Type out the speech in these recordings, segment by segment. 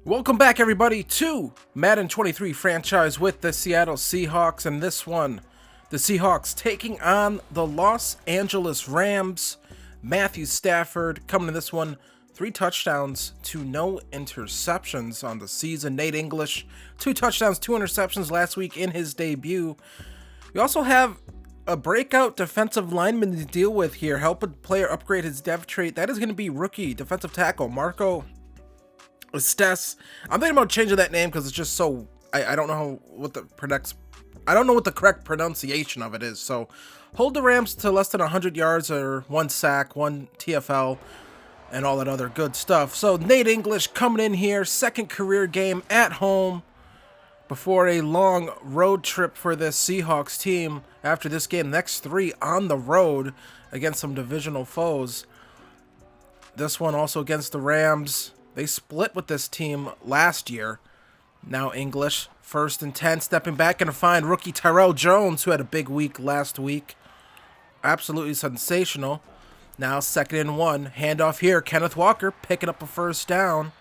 Welcome back, everybody, to Madden 23 franchise with the Seattle Seahawks. And this one, the Seahawks taking on the Los Angeles Rams. Matthew Stafford coming to this one, 3 touchdowns to no interceptions on the season. Nate English, 2 touchdowns, 2 interceptions last week in his debut. We also have a breakout defensive lineman to deal with here. Help a player upgrade his depth trait. That is going to be rookie defensive tackle Marco Stess. I'm thinking about changing that name because it's just so I don't know what the correct pronunciation of it is. So hold the Rams to less than 100 yards or 1 sack, 1 TFL, and all that other good stuff. So Nate English coming in here, second career game at home before a long road trip for this Seahawks team. After this game, next 3 on the road against some divisional foes. This one also against the Rams. They split with this team last year. Now English, 1st and 10, stepping back, going to find rookie Tyrell Jones, who had a big week last week. Absolutely sensational. Now 2nd and 1, handoff here. Kenneth Walker picking up a 1st down.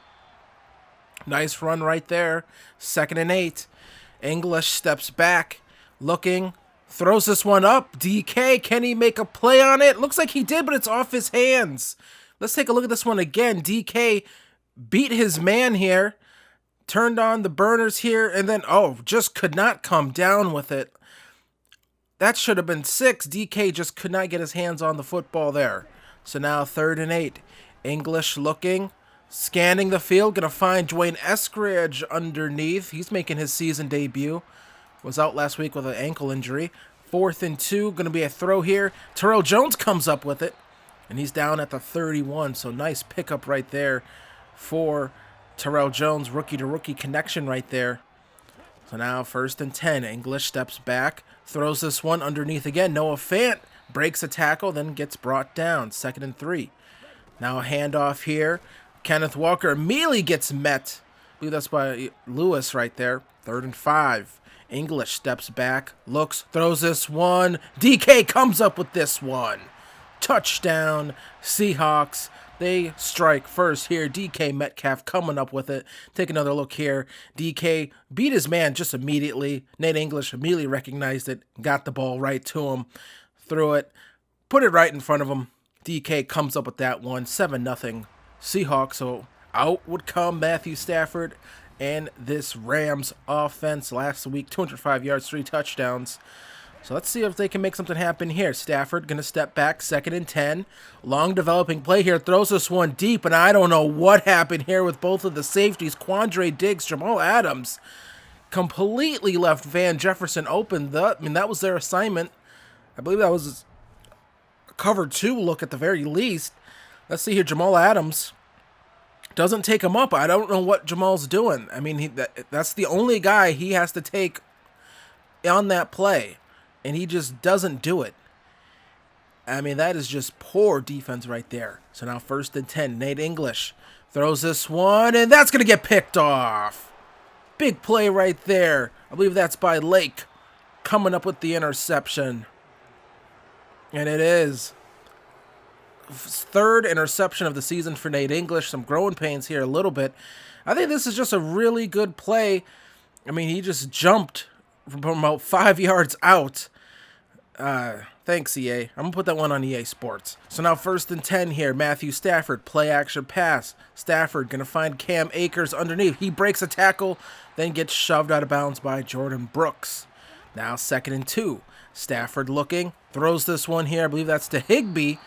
Nice run right there. 2nd and 8. English steps back, looking, throws this one up. DK, can he make a play on it? Looks like he did, but it's off his hands. Let's take a look at this one again. DK beat his man here, turned on the burners here, and then, just could not come down with it. That should have been 6. DK just could not get his hands on the football there. So now 3rd and 8. English looking, scanning the field, going to find Dwayne Eskridge underneath. He's making his season debut. Was out last week with an ankle injury. 4th and 2, going to be a throw here. Tyrell Jones comes up with it, and he's down at the 31, so nice pickup right there for Tyrell Jones, rookie-to-rookie connection right there. So now 1st and 10, English steps back, throws this one underneath again. Noah Fant breaks a tackle, then gets brought down. 2nd and 3. Now a handoff here. Kenneth Walker immediately gets met. I believe that's by Lewis right there. 3rd and 5. English steps back, looks, throws this one. DK comes up with this one. Touchdown, Seahawks. They strike first here. DK Metcalf coming up with it. Take another look here. DK beat his man just immediately. Nate English immediately recognized it, got the ball right to him, threw it, put it right in front of him. DK comes up with that one. 7-0 Seahawks. So out would come Matthew Stafford and this Rams offense last week. 205 yards, 3 touchdowns. So let's see if they can make something happen here. Stafford going to step back, 2nd and 10. Long developing play here. Throws this one deep, and I don't know what happened here with both of the safeties. Quandre Diggs, Jamal Adams completely left Van Jefferson open. That was their assignment. I believe that was a cover 2 look at the very least. Let's see here. Jamal Adams doesn't take him up. I don't know what Jamal's doing. I mean, that's the only guy he has to take on that play. And he just doesn't do it. I mean, that is just poor defense right there. So now 1st and 10. Nate English throws this one, and that's going to get picked off. Big play right there. I believe that's by Lake coming up with the interception. And it is 3rd interception of the season for Nate English. Some growing pains here a little bit. I think this is just a really good play. I mean, he just jumped from about 5 yards out. Thanks, EA. I'm going to put that one on EA Sports. So now 1st and 10 here. Matthew Stafford, play action pass. Stafford going to find Cam Akers underneath. He breaks a tackle, then gets shoved out of bounds by Jordan Brooks. Now 2nd and 2. Stafford looking, throws this one here. I believe that's to Higbee,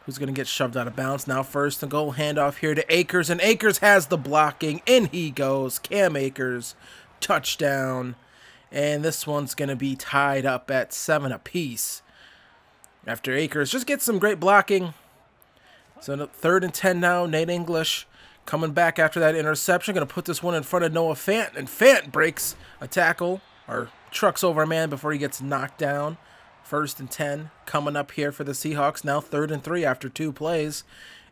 who's going to get shoved out of bounds. Now 1st and goal, handoff here to Akers, and Akers has the blocking. In he goes. Cam Akers, touchdown. And this one's going to be tied up at 7 apiece. After Akers just gets some great blocking. So 3rd and 10 now. Nate English coming back after that interception. Going to put this one in front of Noah Fant. And Fant breaks a tackle or trucks over a man before he gets knocked down. 1st and 10 coming up here for the Seahawks. Now 3rd and 3 after 2 plays.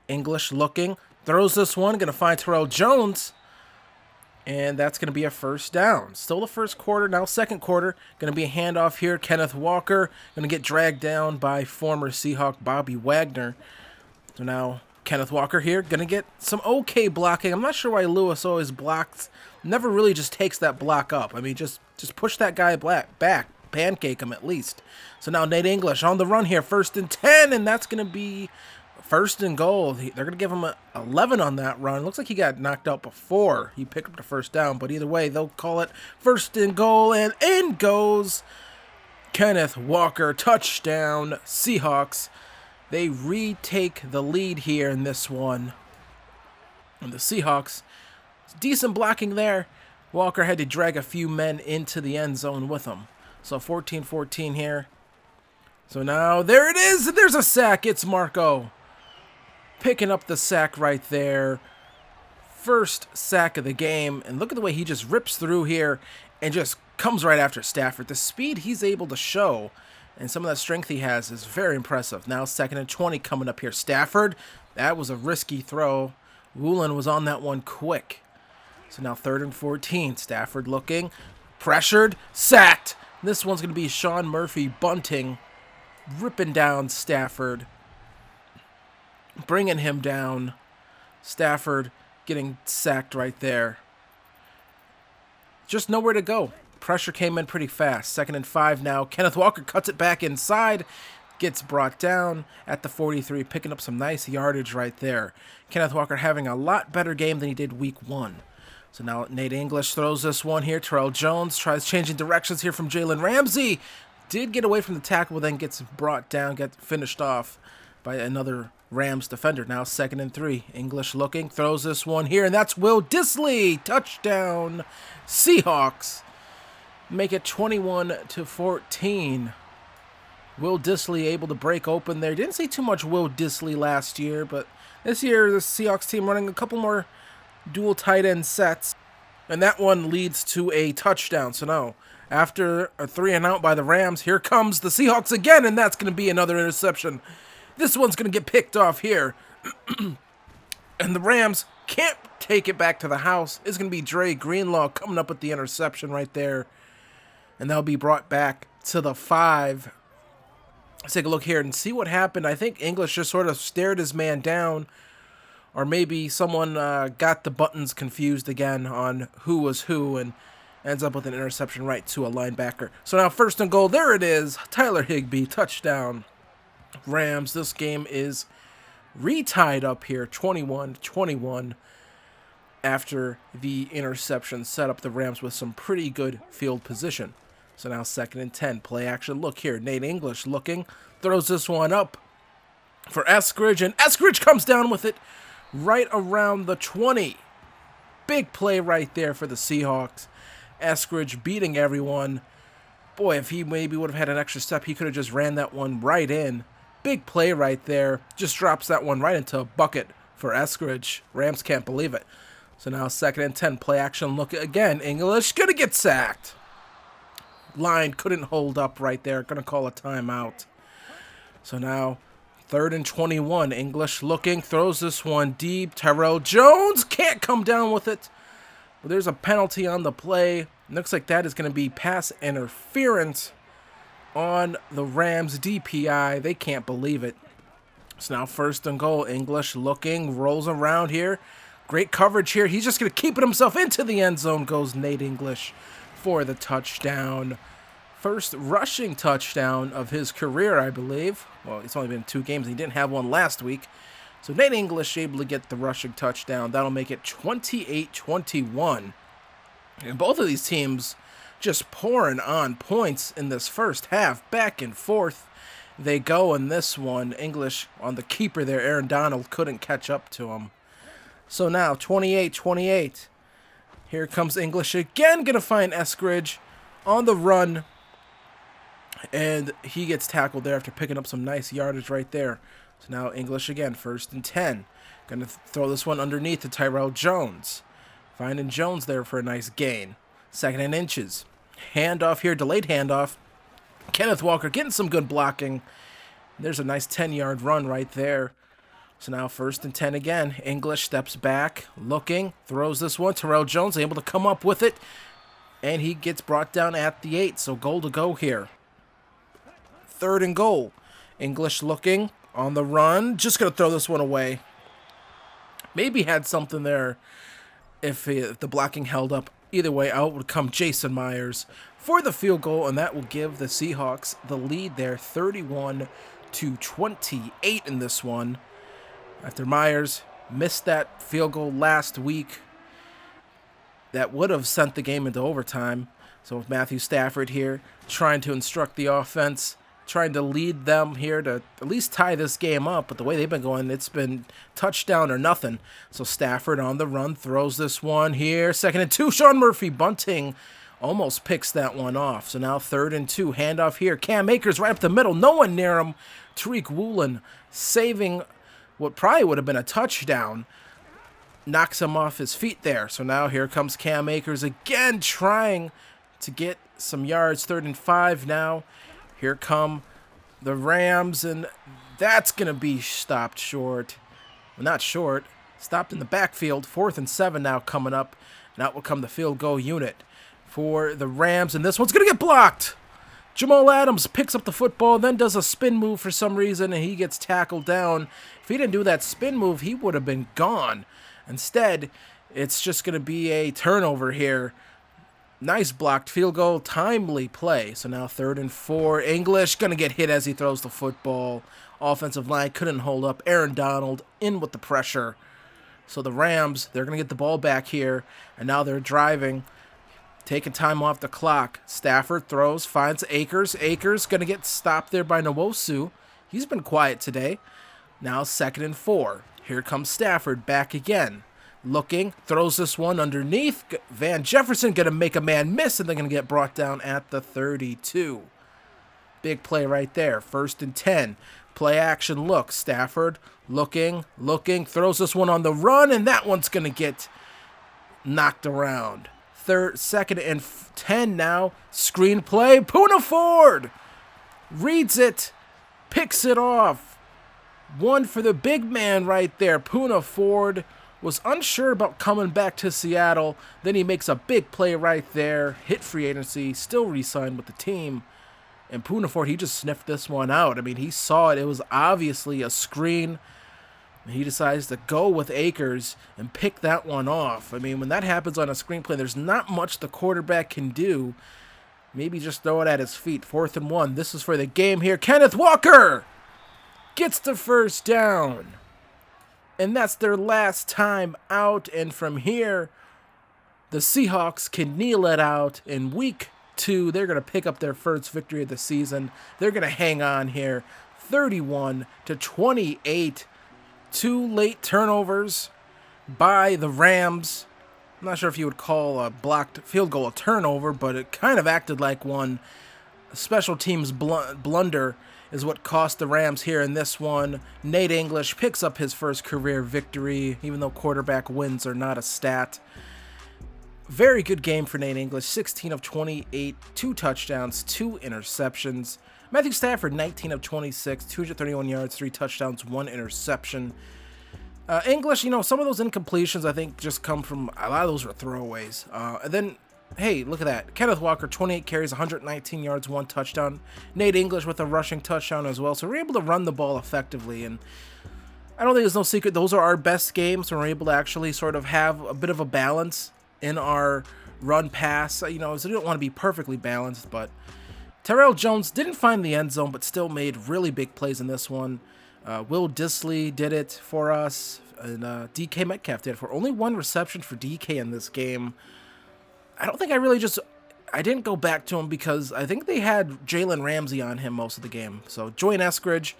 English looking. Throws this one. Going to find Tyrell Jones. And that's going to be a 1st down. Still the 1st quarter, now 2nd quarter. Going to be a handoff here. Kenneth Walker going to get dragged down by former Seahawk Bobby Wagner. So now Kenneth Walker here, going to get some okay blocking. I'm not sure why Lewis always blocks. Never really just takes that block up. I mean, just push that guy back. Pancake him at least. So now Nate English on the run here. 1st and 10, and that's going to be 1st and goal. They're going to give him 11 on that run. Looks like he got knocked out before he picked up the 1st down, but either way, they'll call it 1st and goal, and in goes Kenneth Walker. Touchdown, Seahawks. They retake the lead here in this one. And the Seahawks, decent blocking there. Walker had to drag a few men into the end zone with him. So 14-14 here. So now there it is. There's a sack. It's Marco picking up the sack right there. First sack of the game. And look at the way he just rips through here and just comes right after Stafford. The speed he's able to show and some of that strength he has is very impressive. Now 2nd and 20 coming up here. Stafford, that was a risky throw. Woolen was on that one quick. So now 3rd and 14. Stafford looking, pressured, sacked. This one's going to be Sean Murphy bunting, ripping down Stafford, bringing him down. Stafford getting sacked right there. Just nowhere to go. Pressure came in pretty fast. 2nd and 5 now. Kenneth Walker cuts it back inside. Gets brought down at the 43, picking up some nice yardage right there. Kenneth Walker having a lot better game than he did week 1. So now Nate English throws this one here. Terrell Jones tries changing directions here from Jalen Ramsey. Did get away from the tackle, then gets brought down, gets finished off by another Rams defender. Now 2nd and 3. English looking, throws this one here, and that's Will Dissly. Touchdown, Seahawks. Make it 21-14. Will Dissly able to break open there. Didn't see too much Will Dissly last year, but this year the Seahawks team running a couple more dual tight end sets, and that one leads to a touchdown. So now, after a 3 and out by the Rams, here comes the Seahawks again, and that's going to be another interception. This one's going to get picked off here. And the Rams can't take it back to the house. It's going to be Dre Greenlaw coming up with the interception right there. And that'll be brought back to the 5. Let's take a look here and see what happened. I think English just sort of stared his man down. Or maybe someone got the buttons confused again on who was who and ends up with an interception right to a linebacker. So now 1st and goal. There it is. Tyler Higbee, touchdown. Rams, this game is retied up here, 21-21. After the interception set up the Rams with some pretty good field position. So now 2nd and 10. Play action. Look here. Nate English looking. Throws this one up for Eskridge. And Eskridge comes down with it right around the 20. Big play right there for the Seahawks. Eskridge beating everyone. Boy, if he maybe would have had an extra step, he could have just ran that one right in. Big play right there. Just drops that one right into a bucket for Eskridge. Rams can't believe it. So now 2nd and 10. Play action. Look again. English going to get sacked. Line couldn't hold up right there. Going to call a timeout. So now 3rd and 21. English looking. Throws this one deep. Terrell Jones can't come down with it. Well, there's a penalty on the play. Looks like that is going to be pass interference on the Rams DPI. They can't believe it. So now 1st and goal. English looking. Rolls around here. Great coverage here. He's just going to keep it himself into the end zone. Goes Nate English for the touchdown. First rushing touchdown of his career, I believe. Well, it's only been 2 games. He didn't have one last week. So Nate English able to get the rushing touchdown. That'll make it 28-21. And both of these teams just pouring on points in this first half. Back and forth they go in this one. English on the keeper there. Aaron Donald couldn't catch up to him. So now 28-28. Here comes English again. Going to find Eskridge on the run. And he gets tackled there after picking up some nice yardage right there. So now English again, 1st and 10. Going to throw this one underneath to Tyrell Jones. Finding Jones there for a nice gain. 2nd and inches. Handoff here, delayed handoff. Kenneth Walker getting some good blocking. There's a nice 10-yard run right there. So now 1st and 10 again. English steps back, looking, throws this one. Terrell Jones able to come up with it. And he gets brought down at the 8. So goal to go here. 3rd and goal. English looking on the run. Just going to throw this one away. maybe had something there if the blocking held up. Either way, out would come Jason Myers for the field goal, and that will give the Seahawks the lead there, 31-28 in this one. After Myers missed that field goal last week, that would have sent the game into overtime. So with Matthew Stafford here trying to instruct the offense, trying to lead them here to at least tie this game up. But the way they've been going, it's been touchdown or nothing. So Stafford on the run throws this one here. 2nd and 2. Sean Murphy bunting almost picks that one off. So now 3rd and 2. Handoff here. Cam Akers right up the middle. No one near him. Tariq Woolen saving what probably would have been a touchdown. Knocks him off his feet there. So now here comes Cam Akers again trying to get some yards. 3rd and 5 now. Here come the Rams, and that's going to be stopped short. Well, not short. Stopped in the backfield. 4th and 7 now coming up. And out will come the field goal unit for the Rams, and this one's going to get blocked. Jamal Adams picks up the football, then does a spin move for some reason, and he gets tackled down. If he didn't do that spin move, he would have been gone. Instead, it's just going to be a turnover here. Nice blocked field goal, timely play. So now 3rd and 4. English going to get hit as he throws the football. Offensive line couldn't hold up. Aaron Donald in with the pressure. So the Rams, they're going to get the ball back here. And now they're driving, taking time off the clock. Stafford throws, finds Akers. Akers going to get stopped there by Nwosu. He's been quiet today. Now 2nd and 4. Here comes Stafford back again. Looking, throws this one underneath. Van Jefferson going to make a man miss, and they're going to get brought down at the 32. Big play right there. 1st and 10. Play action look. Stafford looking, throws this one on the run, and that one's going to get knocked around. 2nd and 10 now. Screen play. Poona Ford reads it, picks it off. One for the big man right there. Poona Ford was unsure about coming back to Seattle. Then he makes a big play right there. Hit free agency, still re-signed with the team. And Poona Ford, he just sniffed this one out. I mean, he saw it. It was obviously a screen. He decides to go with Akers and pick that one off. I mean, when that happens on a screenplay, there's not much the quarterback can do. Maybe just throw it at his feet. 4th and 1. This is for the game here. Kenneth Walker gets the first down. And that's their last time out. And from here, the Seahawks can kneel it out. In week 2, they're going to pick up their first victory of the season. They're going to hang on here. 31-28. 2 late turnovers by the Rams. I'm not sure if you would call a blocked field goal a turnover, but it kind of acted like one. A special teams blunder is what cost the Rams here in this one. Nate English picks up his first career victory, even though quarterback wins are not a stat. Very good game for Nate English. 16 of 28, 2 touchdowns, 2 interceptions. Matthew Stafford, 19 of 26, 231 yards, 3 touchdowns, 1 interception. English, some of those incompletions I think just come from, a lot of those were throwaways. And then, hey, look at that. Kenneth Walker, 28 carries, 119 yards, 1 touchdown. Nate English with a rushing touchdown as well. So we're able to run the ball effectively. And I don't think there's no secret. Those are our best games. We're able to actually sort of have a bit of a balance in our run pass. So we don't want to be perfectly balanced, but Terrell Jones didn't find the end zone, but still made really big plays in this one. Will Dissly did it for us, and DK Metcalf did it for only 1 reception for DK in this game. I don't think I didn't go back to him because I think they had Jalen Ramsey on him most of the game. So Joyne Eskridge,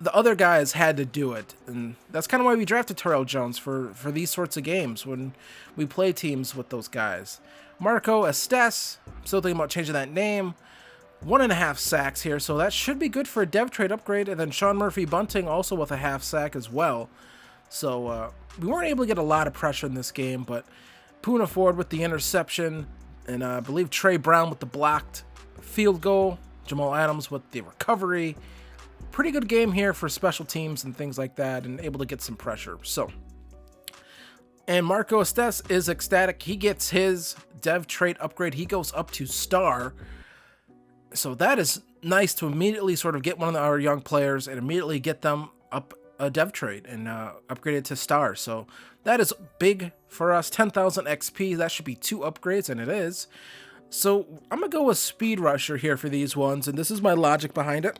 the other guys had to do it, and that's kind of why we drafted Terrell Jones for these sorts of games when we play teams with those guys. Marco Estes, still thinking about changing that name. 1.5 sacks here, so that should be good for a dev trade upgrade. And then Sean Murphy Bunting also with a half sack as well. So we weren't able to get a lot of pressure in this game, but Poona Ford with the interception, and I believe Trey Brown with the blocked field goal. Jamal Adams with the recovery. Pretty good game here for special teams and things like that, and able to get some pressure. So, and Marco Estes is ecstatic. He gets his dev trait upgrade. He goes up to star. So that is nice to immediately sort of get one of our young players and immediately get them up a dev trait and upgrade it to star. So That is big for us. 10,000 XP. That should be 2 upgrades, and it is. So I'm going to go with Speed Rusher here for these ones, and this is my logic behind it.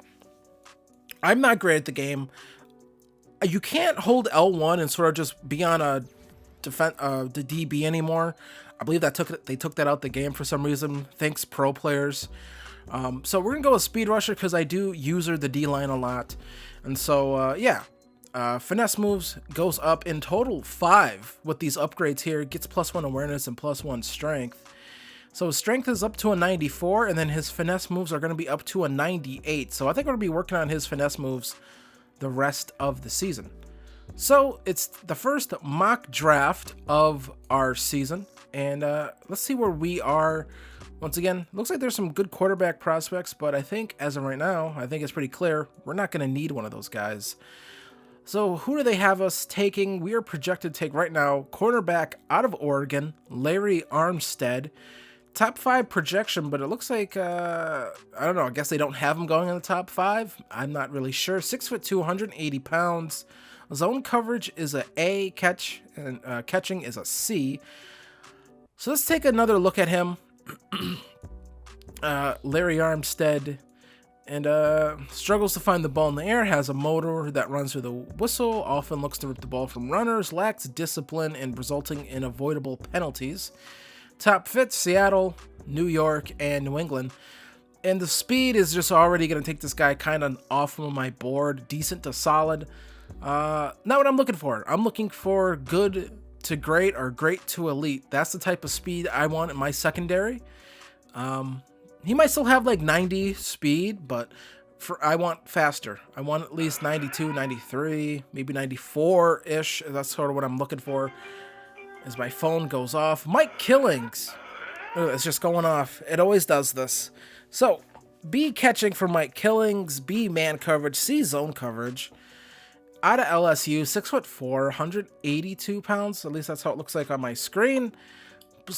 I'm not great at the game. You can't hold L1 and sort of just be on a the DB anymore. I believe that they took that out the game for some reason. Thanks, pro players. So we're going to go with Speed Rusher because I do user the D-line a lot. And so, yeah. Finesse moves goes up in total 5 with these upgrades here. Gets +1 awareness and +1 strength. So his strength is up to a 94, and then his finesse moves are going to be up to a 98. So I think we're going to be working on his finesse moves the rest of the season. So it's the first mock draft of our season, and let's see where we are. Once again, looks like there's some good quarterback prospects, but I think as of right now, I think it's pretty clear we're not going to need one of those guys. So who do they have us taking? We are projected to take right now cornerback out of Oregon, Larry Armstead. Top 5 projection, but it looks like, I don't know, I guess they don't have him going in the top 5. I'm not really sure. 6'2", 180 pounds. Zone coverage is a A, catching is a C. So let's take another look at him. Larry Armstead, and struggles to find the ball in the air, has a motor that runs through the whistle, often looks to rip the ball from runners, lacks discipline, and resulting in avoidable penalties. Top fits Seattle, New York, and New England. And the speed is just already going to take this guy kind of off of my board. Decent to solid. Not what I'm looking for. I'm looking for good to great or great to elite. That's the type of speed I want in my secondary. He might still have like 90 speed, but I want faster. I want at least 92, 93, maybe 94-ish. That's sort of what I'm looking for. As my phone goes off. Mike Killings. Oh, it's just going off. It always does this. So, B catching for Mike Killings. B man coverage. C zone coverage. Out of LSU. 6'4", 182 pounds. At least that's how it looks like on my screen.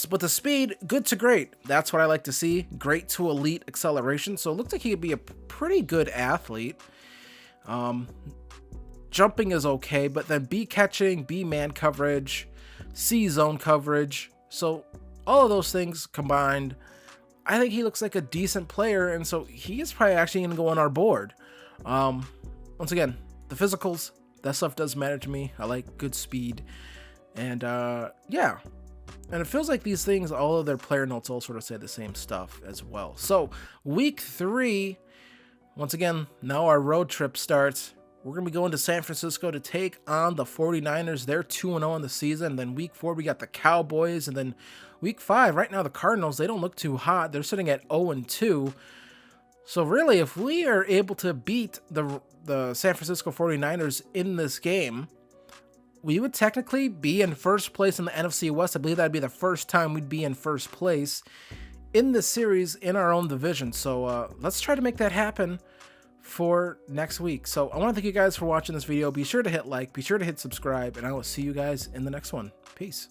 But the speed, good to great. That's what I like to see. Great to elite acceleration. So it looks like he could be a pretty good athlete. Jumping is okay. But then B catching. B man coverage. C zone coverage. So all of those things combined, I think he looks like a decent player, and so he is probably actually going to go on our board. Once again, the physicals, that stuff does matter to me. I like good speed, and yeah, and it feels like these things, all of their player notes all sort of say the same stuff as well. So week 3, once again, now our road trip starts. We're going to be going to San Francisco to take on the 49ers. They're 2-0 in the season. Then week 4, we got the Cowboys. And then week 5, right now the Cardinals, they don't look too hot. They're sitting at 0-2. So really, if we are able to beat the San Francisco 49ers in this game, we would technically be in first place in the NFC West. I believe that would be the first time we'd be in first place in this series in our own division. So let's try to make that happen for next week. So I want to thank you guys for watching this video. Be sure to hit like, be sure to hit subscribe, and I will see you guys in the next one. Peace.